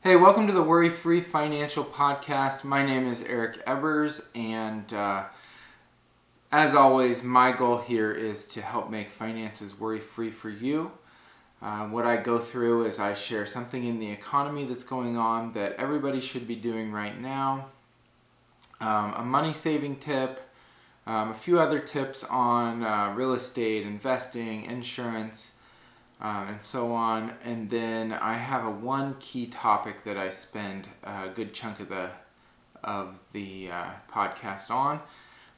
Hey, welcome to the Worry Free Financial Podcast. My name is Eric Ebers, and as always, my goal here is to help make finances worry-free for you. What I go through is I share something in the economy that's going on that everybody should be doing right now, a money-saving tip, a few other tips on real estate, investing, insurance, and so on. And then I have one key topic that I spend a good chunk of the podcast on.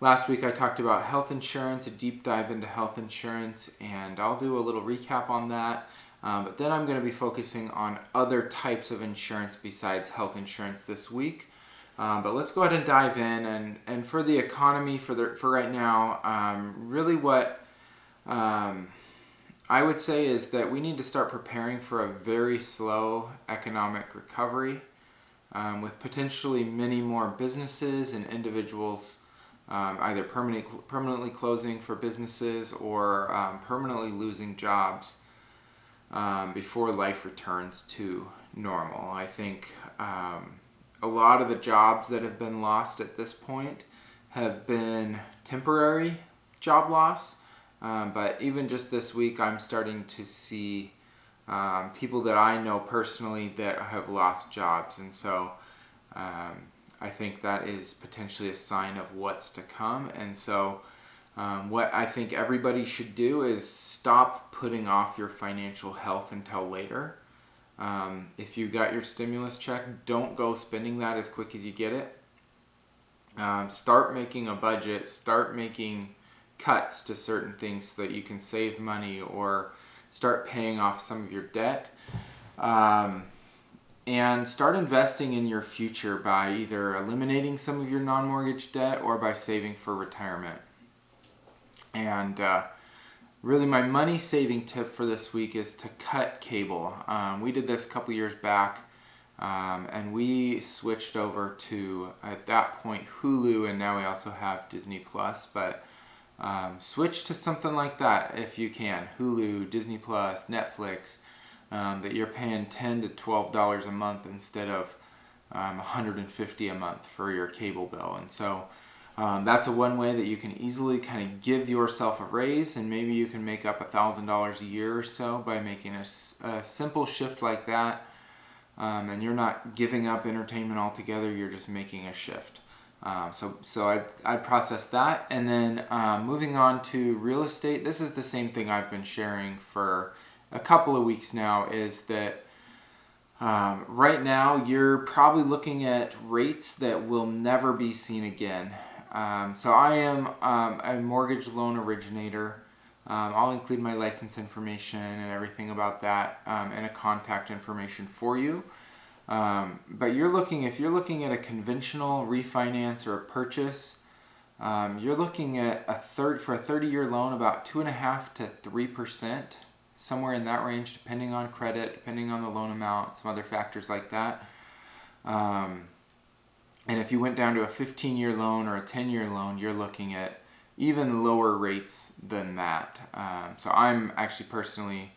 Last week I talked about health insurance, a deep dive into health insurance, and I'll do a little recap on that. But then I'm going to be focusing on other types of insurance besides health insurance this week. But let's go ahead and dive in. And for the economy, for right now, really what I would say is that we need to start preparing for a very slow economic recovery, with potentially many more businesses and individuals either permanently closing for businesses or permanently losing jobs before life returns to normal. I think a lot of the jobs that have been lost at this point have been temporary job loss. But even just this week, I'm starting to see people that I know personally that have lost jobs. And so I think that is potentially a sign of what's to come. And so what I think everybody should do is stop putting off your financial health until later. If you got your stimulus check, don't go spending that as quick as you get it. Start making a budget, start making cuts to certain things so that you can save money or start paying off some of your debt, and start investing in your future by either eliminating some of your non-mortgage debt or by saving for retirement. And really my money saving tip for this week is to cut cable. We did this a couple years back, and we switched over to, at that point, Hulu, and now we also have Disney Plus, but switch to something like that if you can. Hulu, Disney Plus, Netflix, that you're paying $10 to $12 a month instead of $150 a month for your cable bill. And so that's one way that you can easily kind of give yourself a raise, and maybe you can make up $1,000 a year or so by making a simple shift like that. And you're not giving up entertainment altogether, you're just making a shift. So I processed that, and then moving on to real estate. This is the same thing I've been sharing for a couple of weeks now, is that right now you're probably looking at rates that will never be seen again. So I am a mortgage loan originator. I'll include my license information and everything about that, and a contact information for you. But if you're looking at a conventional refinance or a purchase, you're looking at for a 30-year loan about 2.5% to 3%, somewhere in that range, depending on credit, depending on the loan amount, some other factors like that. And if you went down to a 15-year loan or a 10-year loan, you're looking at even lower rates than that. So I'm actually personally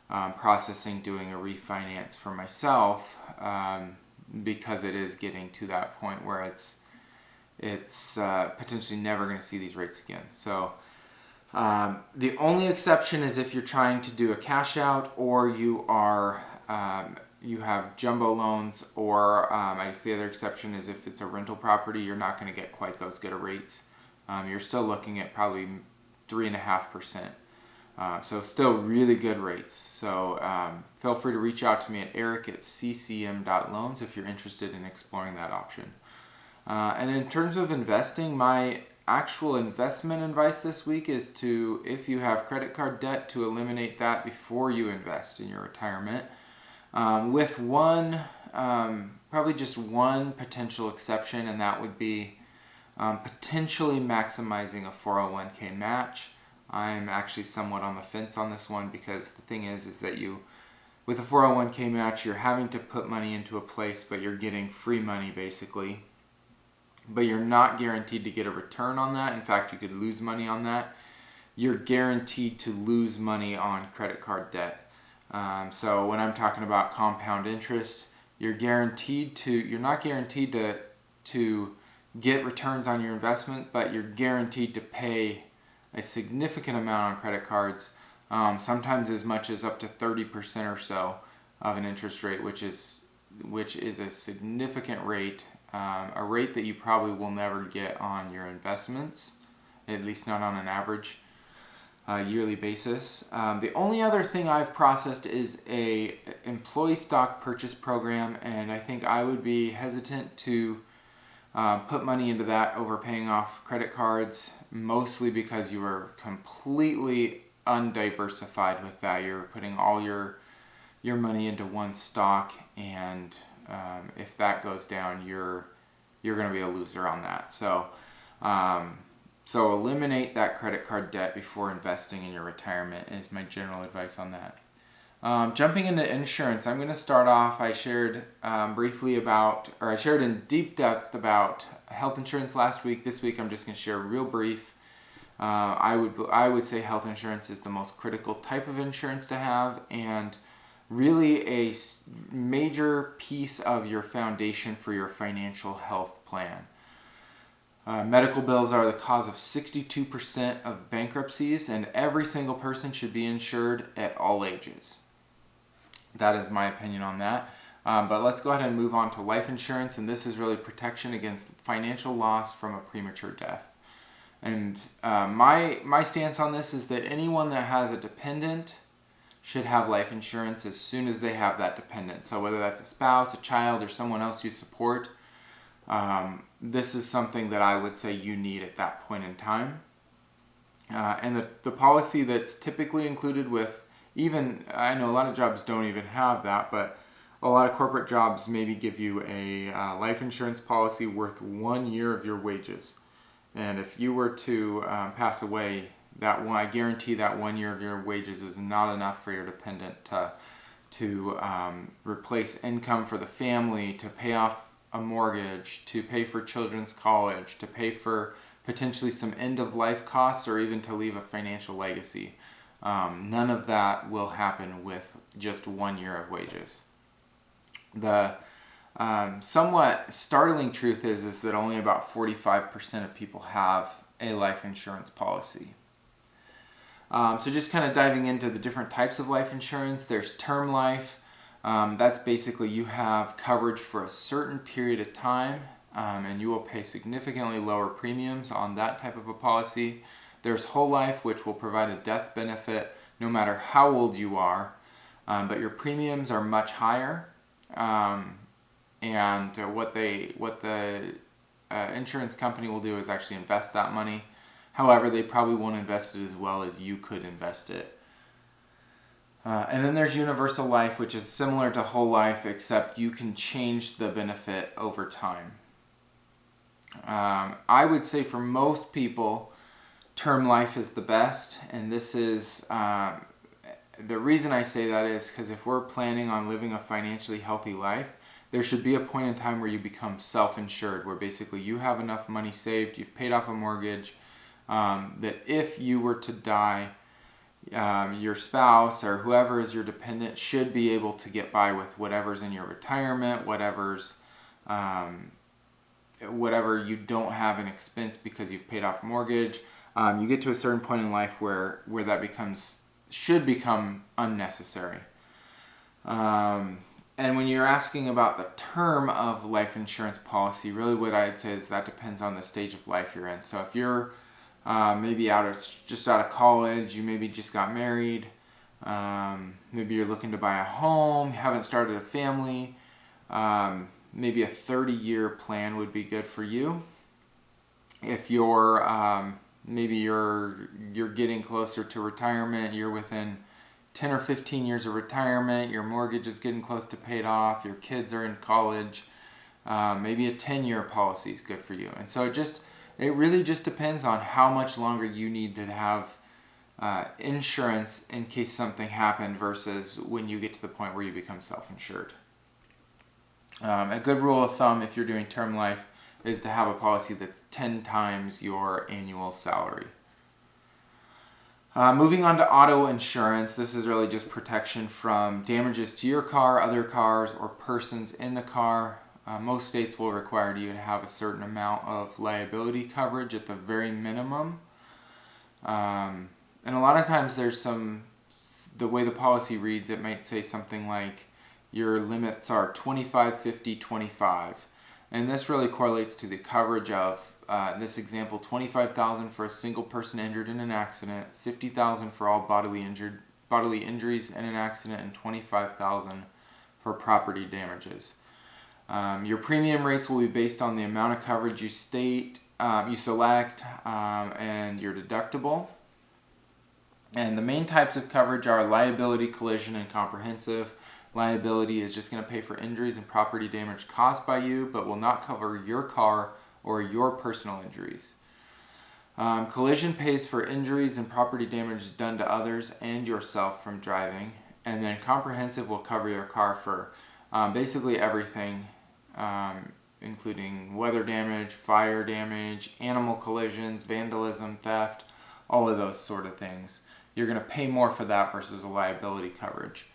processing doing a refinance for myself, because it is getting to that point where it's potentially never going to see these rates again. So the only exception is if you're trying to do a cash out, or you have jumbo loans, or I guess the other exception is if it's a rental property, you're not going to get quite those good of rates. You're still looking at probably 3.5%. So still really good rates. So feel free to reach out to me at eric@ccm.loans if you're interested in exploring that option. And in terms of investing, my actual investment advice this week is to, if you have credit card debt, to eliminate that before you invest in your retirement. With probably just one potential exception, and that would be potentially maximizing a 401k match. I'm actually somewhat on the fence on this one, because the thing is that with a 401k match, you're having to put money into a place, but you're getting free money basically. But you're not guaranteed to get a return on that. In fact, you could lose money on that. You're guaranteed to lose money on credit card debt. So when I'm talking about compound interest, you're not guaranteed to get returns on your investment, but you're guaranteed to pay a significant amount on credit cards, sometimes as much as up to 30% or so of an interest rate, which is a significant rate, a rate that you probably will never get on your investments, at least not on an average yearly basis. The only other thing I've processed is a employee stock purchase program, and I think I would be hesitant to put money into that over paying off credit cards, mostly because you are completely undiversified with that. You're putting all your money into one stock, and if that goes down, you're going to be a loser on that. So eliminate that credit card debt before investing in your retirement is my general advice on that. Jumping into insurance, I'm going to start off. I shared I shared in deep depth about health insurance last week. This week, I'm just going to share real brief. I would say health insurance is the most critical type of insurance to have, and really a major piece of your foundation for your financial health plan. Medical bills are the cause of 62% of bankruptcies, and every single person should be insured at all ages. That is my opinion on that. But let's go ahead and move on to life insurance, and this is really protection against financial loss from a premature death. And my stance on this is that anyone that has a dependent should have life insurance as soon as they have that dependent. So whether that's a spouse, a child, or someone else you support, this is something that I would say you need at that point in time. And the policy that's typically included with, even, I know a lot of jobs don't even have that, but a lot of corporate jobs maybe give you a life insurance policy worth 1 year of your wages. And if you were to pass away, I guarantee that 1 year of your wages is not enough for your dependent to replace income for the family, to pay off a mortgage, to pay for children's college, to pay for potentially some end-of-life costs, or even to leave a financial legacy. None of that will happen with just 1 year of wages. The somewhat startling truth is that only about 45% of people have a life insurance policy. So just kind of diving into the different types of life insurance, there's term life. That's basically you have coverage for a certain period of time, and you will pay significantly lower premiums on that type of a policy. There's whole life, which will provide a death benefit no matter how old you are, but your premiums are much higher. And what the insurance company will do is actually invest that money. However, they probably won't invest it as well as you could invest it. And then there's universal life, which is similar to whole life, except you can change the benefit over time. I would say for most people, term life is the best, and this is the reason I say that is because if we're planning on living a financially healthy life, there should be a point in time where you become self-insured, where basically you have enough money saved, you've paid off a mortgage, that if you were to die, your spouse or whoever is your dependent should be able to get by with whatever's in your retirement, whatever you don't have an expense because you've paid off a mortgage. You get to a certain point in life where that should become unnecessary. And when you're asking about the term of life insurance policy, really what I'd say is that depends on the stage of life you're in. So if you're maybe just out of college, you maybe just got married, maybe you're looking to buy a home, you haven't started a family, maybe a 30-year plan would be good for you. If you're maybe you're getting closer to retirement, you're within 10 or 15 years of retirement, your mortgage is getting close to paid off, your kids are in college, maybe a 10-year policy is good for you. And so it really just depends on how much longer you need to have insurance in case something happened versus when you get to the point where you become self-insured. A good rule of thumb if you're doing term life is to have a policy that's 10 times your annual salary. Moving on to auto insurance, this is really just protection from damages to your car, other cars, or persons in the car. Most states will require you to have a certain amount of liability coverage at the very minimum. And a lot of times the way the policy reads, it might say something like your limits are 25, 50, 25. And this really correlates to the coverage of, in this example, $25,000 for a single person injured in an accident, $50,000 for all bodily injuries in an accident, and $25,000 for property damages. Your premium rates will be based on the amount of coverage you select, and your deductible. And the main types of coverage are liability, collision, and comprehensive. Liability is just going to pay for injuries and property damage caused by you, but will not cover your car or your personal injuries. Collision pays for injuries and property damage done to others and yourself from driving. And then comprehensive will cover your car for basically everything, including weather damage, fire damage, animal collisions, vandalism, theft, all of those sort of things. You're going to pay more for that versus a liability coverage.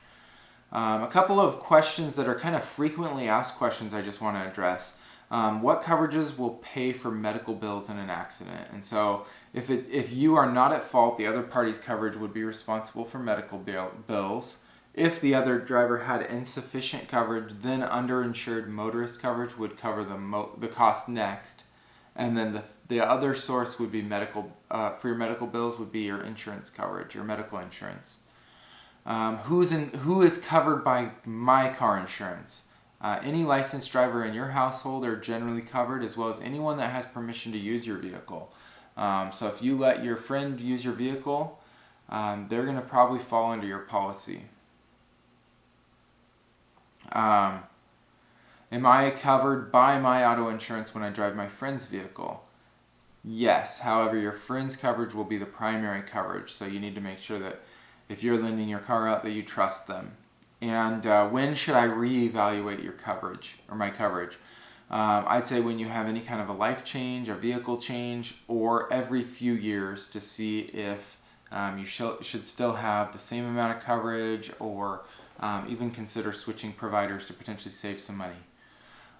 A couple of questions that are kind of frequently asked questions I just want to address. What coverages will pay for medical bills in an accident? And so if you are not at fault, the other party's coverage would be responsible for medical bills. If the other driver had insufficient coverage, then underinsured motorist coverage would cover the cost next. And then the other source would be for your medical bills would be your insurance coverage, your medical insurance. Who is covered by my car insurance? Any licensed driver in your household are generally covered, as well as anyone that has permission to use your vehicle. So if you let your friend use your vehicle, they're going to probably fall under your policy. Am I covered by my auto insurance when I drive my friend's vehicle? Yes. However, your friend's coverage will be the primary coverage, so you need to make sure that if you're lending your car out, that you trust them. And when should I reevaluate your coverage or my coverage? I'd say when you have any kind of a life change, a vehicle change, or every few years to see if you should still have the same amount of coverage, or even consider switching providers to potentially save some money.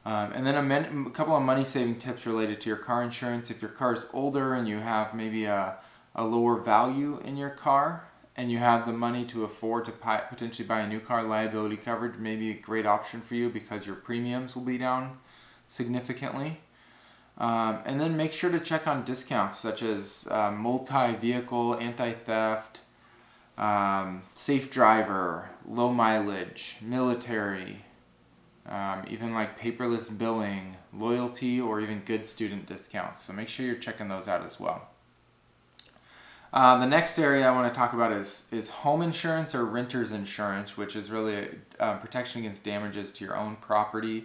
And then a couple of money saving tips related to your car insurance. If your car is older and you have maybe a lower value in your car, and you have the money to afford to potentially buy a new car, liability coverage may be a great option for you because your premiums will be down significantly. And then make sure to check on discounts such as multi-vehicle, anti-theft, safe driver, low mileage, military, even like paperless billing, loyalty, or even good student discounts. So make sure you're checking those out as well. The next area I want to talk about is home insurance or renter's insurance, which is really protection against damages to your own property.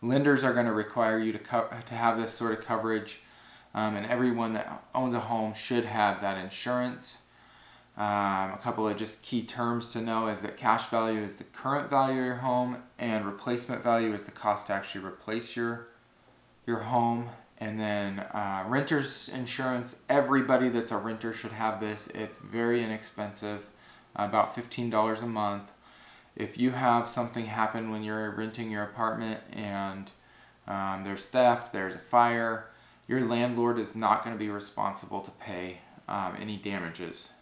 Lenders are going to require you to have this sort of coverage, and everyone that owns a home should have that insurance. A couple of just key terms to know is that cash value is the current value of your home, and replacement value is the cost to actually replace your home. And then renter's insurance, everybody that's a renter should have this. It's very inexpensive, about $15 a month. If you have something happen when you're renting your apartment and there's theft, there's a fire, your landlord is not going to be responsible to pay any damages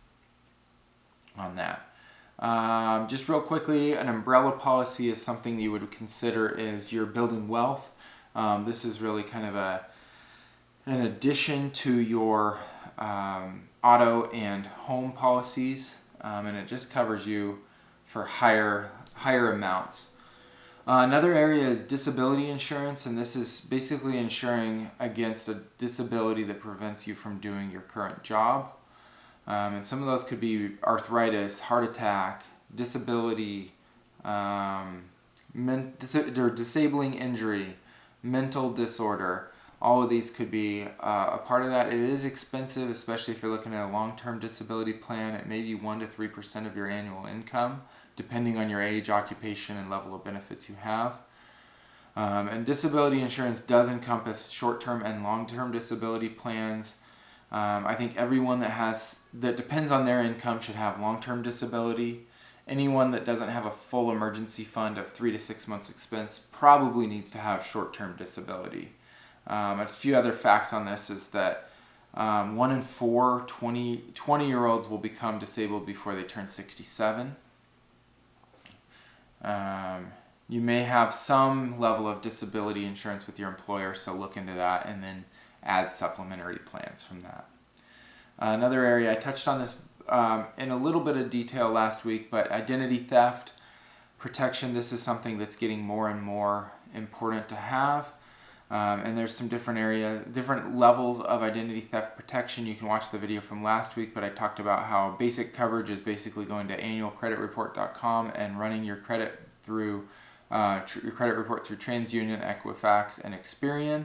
on that. Just real quickly, an umbrella policy is something you would consider as you're building wealth. This is really kind of an addition to your auto and home policies, and it just covers you for higher amounts. Another area is disability insurance, and this is basically insuring against a disability that prevents you from doing your current job. And some of those could be arthritis, heart attack, disability, disabling injury, mental disorder. All of these could be a part of that. It is expensive, especially if you're looking at a long-term disability plan. It may be 1 to 3% of your annual income, depending on your age, occupation, and level of benefits you have. And disability insurance does encompass short-term and long-term disability plans. I think everyone that depends on their income should have long-term disability. Anyone that doesn't have a full emergency fund of 3 to 6 months expense probably needs to have short-term disability. A few other facts on this is that 1 in 4 20-year-olds will become disabled before they turn 67. You may have some level of disability insurance with your employer, so look into that and then add supplementary plans from that. Another area, I touched on this in a little bit of detail last week, but identity theft protection, this is something that's getting more and more important to have. And there's some different levels of identity theft protection. You can watch the video from last week, but I talked about how basic coverage is basically going to annualcreditreport.com and running your credit through your credit report through TransUnion, Equifax, and Experian.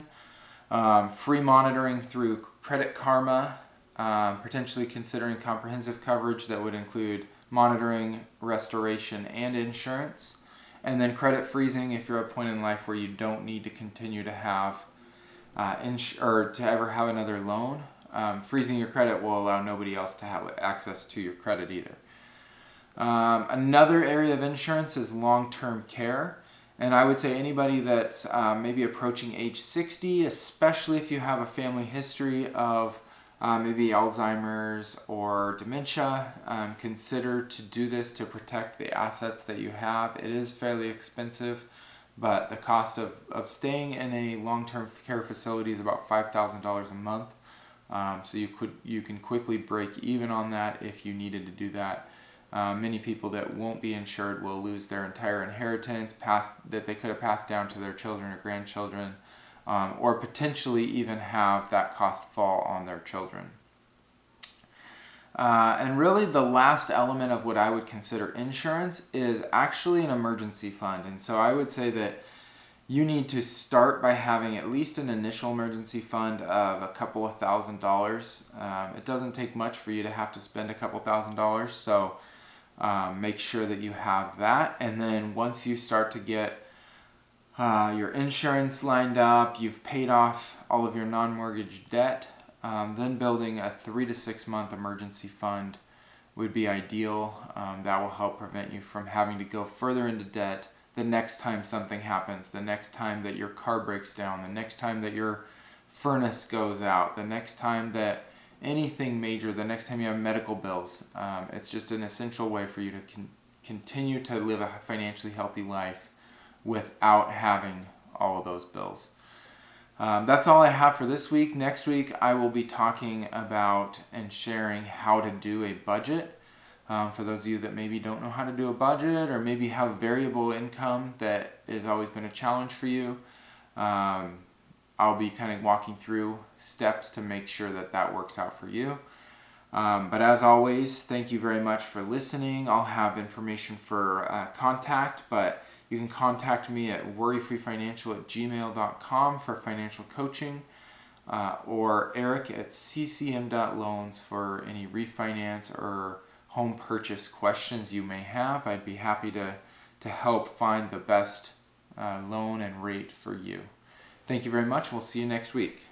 Free monitoring through Credit Karma, potentially considering comprehensive coverage that would include monitoring, restoration, and insurance. And then credit freezing if you're at a point in life where you don't need to continue to have or to ever have another loan. Freezing your credit will allow nobody else to have access to your credit either. Another area of insurance is long-term care. And I would say anybody that's maybe approaching age 60, especially if you have a family history of maybe Alzheimer's or dementia, consider to do this to protect the assets that you have. It is fairly expensive, but the cost of staying in a long-term care facility is about $5,000 a month. So you can quickly break even on that if you needed to do that. Many people that won't be insured will lose their entire inheritance that they could have passed down to their children or grandchildren, or potentially even have that cost fall on their children. And really the last element of what I would consider insurance is actually an emergency fund. And so I would say that you need to start by having at least an initial emergency fund of a couple of $1,000s. It doesn't take much for you to have to spend a couple $1,000s, so make sure that you have that. And then once you start to get your insurance lined up, you've paid off all of your non-mortgage debt, then building a 3 to 6 month emergency fund would be ideal. That will help prevent you from having to go further into debt the next time something happens, the next time that your car breaks down, the next time that your furnace goes out, the next time that anything major, the next time you have medical bills. It's just an essential way for you to continue to live a financially healthy life without having all of those bills. That's all I have for this week. Next week I will be talking about and sharing how to do a budget. For those of you that maybe don't know how to do a budget or maybe have variable income that has always been a challenge for you, I'll be kind of walking through steps to make sure that that works out for you. But as always, thank you very much for listening. I'll have information for contact, but you can contact me at worryfreefinancial@gmail.com for financial coaching, or eric@ccm.loans for any refinance or home purchase questions you may have. I'd be happy to help find the best loan and rate for you. Thank you very much. We'll see you next week.